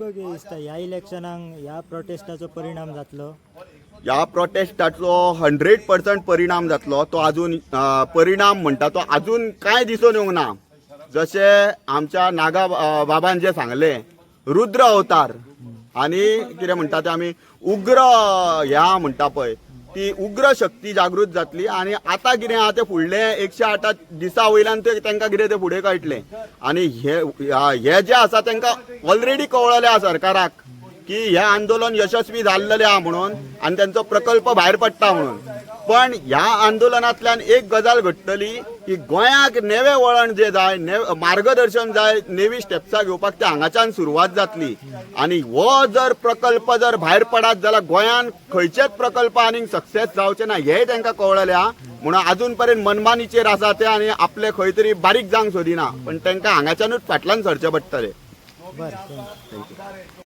ह्या इलेक्शनाक ह्या प्रोटेस्टाचो परिणाम जातलो? ह्या प्रोटेस्टाचो 100% परिणाम जातलो. तो अजून परिणाम म्हणटा तो अजून कांय दिसून येवंक ना. जशे आमच्या नागा बाबान जे सांगले रुद्र अवतार आणि कितें म्हणटा ते आमी उग्र ह्या म्हणटा पळय ती उग्र शक्ती जागृत जातली आणि आता कितें आहा ते फुडले 108 दिसा वयल्यान तांकां कितें ते फुडें कळटलें. आणि हे जे आसा तांकां ऑलरेडी कळलेलें आसा सरकाराक की हे आंदोलन यशस्वी जाल्लेलें आहा म्हणून आणि त्यांचो प्रकल्प भायर पडटा म्हणून. पण ह्या आंदोलनांतल्यान एक गजाल घडटली की गोंयाक नेवे वळण जे जाय मार्गदर्शन जाय नेवी स्टेप्सां घेवपाक ते हांगाच्यान सुरवात जातली. आणि हो जर प्रकल्प जर भायर पडत जाल्यार गोंयान खंयचेच प्रकल्प आनीक सक्सेस जावचे ना हेय तांकां कळलेलें आहा. म्हणून अजून पर्यंत मनमानीचेर आसा ते आनी आपले खंय तरी बारीक जावंक सोदिना. पण तांकां हांगाच्यानूच फाटल्यान सरचें पडटलें. बरं, थँक्यू.